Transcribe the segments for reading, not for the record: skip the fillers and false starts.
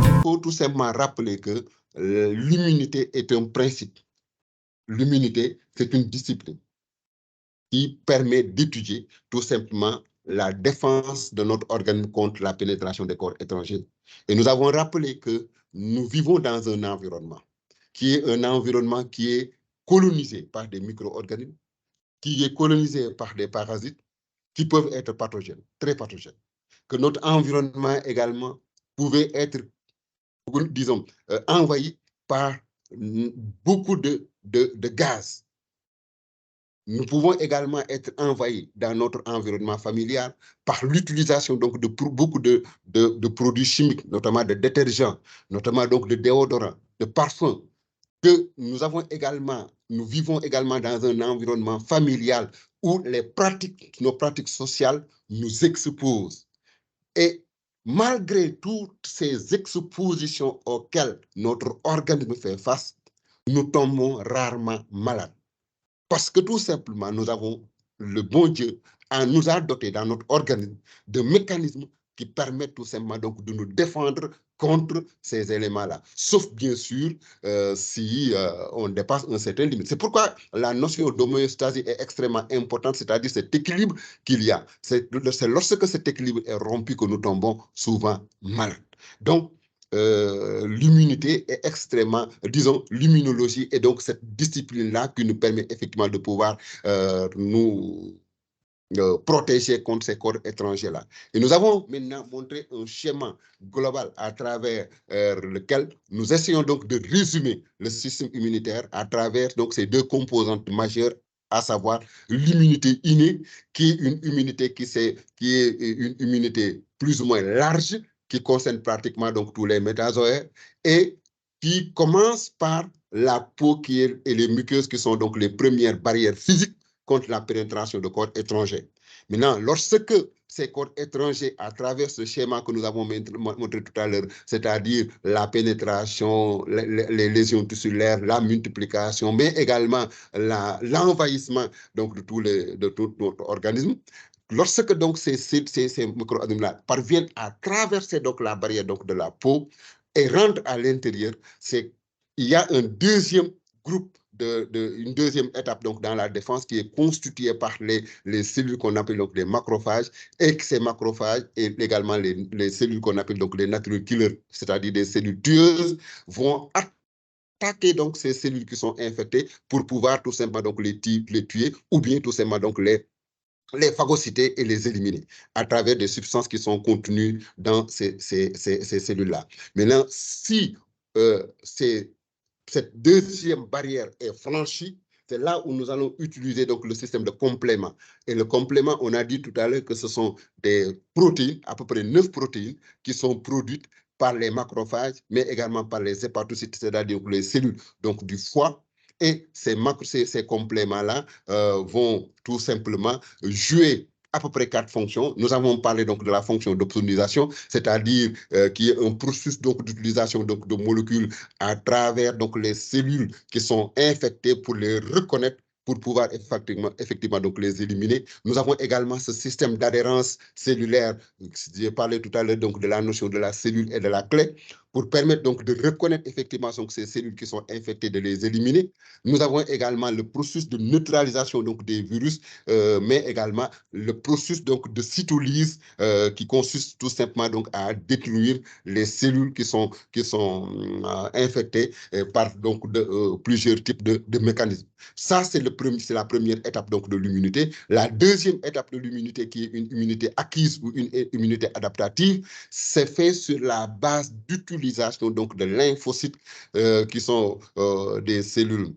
Il faut tout simplement rappeler que l'immunité est un principe. L'immunité, c'est une discipline qui permet d'étudier tout simplement la défense de notre organisme contre la pénétration des corps étrangers. Et nous avons rappelé que nous vivons dans un environnement qui est colonisé par des micro-organismes, qui est colonisé par des parasites qui peuvent être pathogènes, très pathogènes. Que notre environnement également pouvait être, disons, envahi par beaucoup de gaz. Nous pouvons également être envahis dans notre environnement familial par l'utilisation donc de beaucoup de produits chimiques, notamment de détergents, notamment donc de déodorants, de parfums, que nous vivons également dans un environnement familial où nos pratiques sociales nous exposent. Et malgré toutes ces expositions auxquelles notre organisme fait face, nous tombons rarement malades. Parce que tout simplement, le bon Dieu nous a doté dans notre organisme de mécanismes qui permettent tout simplement donc de nous défendre contre ces éléments-là. Sauf bien sûr si on dépasse un certain limite. C'est pourquoi la notion d'homéostasie est extrêmement importante, c'est-à-dire cet équilibre qu'il y a. C'est lorsque cet équilibre est rompu que nous tombons souvent malades. Donc, l'immunité est extrêmement, disons, l'immunologie est donc cette discipline-là qui nous permet effectivement de pouvoir nous protéger contre ces corps étrangers-là. Et nous avons maintenant montré un schéma global à travers lequel nous essayons donc de résumer le système immunitaire à travers donc ces deux composantes majeures, à savoir l'immunité innée, qui est une immunité qui est une immunité plus ou moins large, qui concerne pratiquement donc tous les métazoaires et qui commence par la peau et les muqueuses qui sont donc les premières barrières physiques contre la pénétration de corps étrangers. Maintenant, lorsque ces corps étrangers, à travers ce schéma que nous avons montré tout à l'heure, c'est-à-dire la pénétration, les lésions tissulaires, la multiplication, mais également l'envahissement donc de tout notre organisme, lorsque donc ces micro-organismes-là parviennent à traverser donc la barrière donc de la peau et rentrent à l'intérieur, il y a un deuxième groupe, une deuxième étape donc dans la défense qui est constituée par les cellules qu'on appelle donc les macrophages, et que ces macrophages et également les cellules qu'on appelle donc les natural killers, c'est-à-dire des cellules tueuses, vont attaquer donc ces cellules qui sont infectées pour pouvoir tout simplement donc les tuer ou bien tout simplement donc les phagocyter et les éliminer à travers des substances qui sont contenues dans ces cellules-là. Maintenant, si cette deuxième barrière est franchie, c'est là où nous allons utiliser donc le système de complément. Et le complément, on a dit tout à l'heure que ce sont des protéines, à peu près 9 protéines, qui sont produites par les macrophages, mais également par les hépatocytes, c'est-à-dire les cellules donc du foie. Et ces compléments-là vont tout simplement jouer à peu près 4 fonctions. Nous avons parlé donc de la fonction d'opsonisation, c'est-à-dire qui est un processus d'utilisation de molécules à travers donc les cellules qui sont infectées pour les reconnaître, pour pouvoir effectivement donc les éliminer. Nous avons également ce système d'adhérence cellulaire. J'ai parlé tout à l'heure donc de la notion de la cellule et de la clé, pour permettre donc de reconnaître effectivement donc ces cellules qui sont infectées, de les éliminer. Nous avons également le processus de neutralisation donc des virus, mais également le processus donc de cytolyse qui consiste tout simplement donc à détruire les cellules qui sont infectées par donc plusieurs types de mécanismes. Ça, c'est la première étape donc de l'immunité. La deuxième étape de l'immunité, qui est une immunité acquise ou une immunité adaptative, c'est fait sur la base d'utilisation donc de lymphocytes qui sont des cellules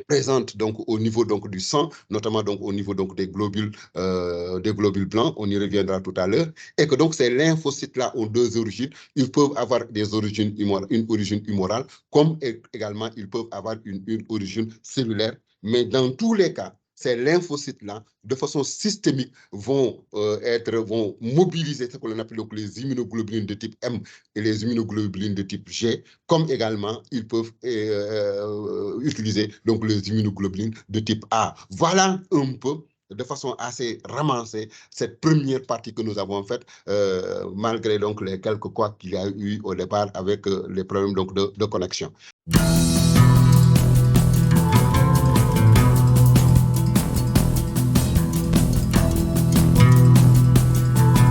présentes donc au niveau donc du sang, notamment donc au niveau donc des globules blancs, on y reviendra tout à l'heure, et que donc ces lymphocytes-là ont deux origines. Ils peuvent avoir une origine humorale, comme également ils peuvent avoir une origine cellulaire, mais dans tous les cas, ces lymphocytes-là, de façon systémique, vont mobiliser ce que l'on appelle donc les immunoglobulines de type M et les immunoglobulines de type G, comme également ils peuvent utiliser donc les immunoglobulines de type A. Voilà un peu, de façon assez ramassée, cette première partie que nous avons faite, malgré donc les quelques couacs qu'il y a eu au départ avec les problèmes donc de connexion.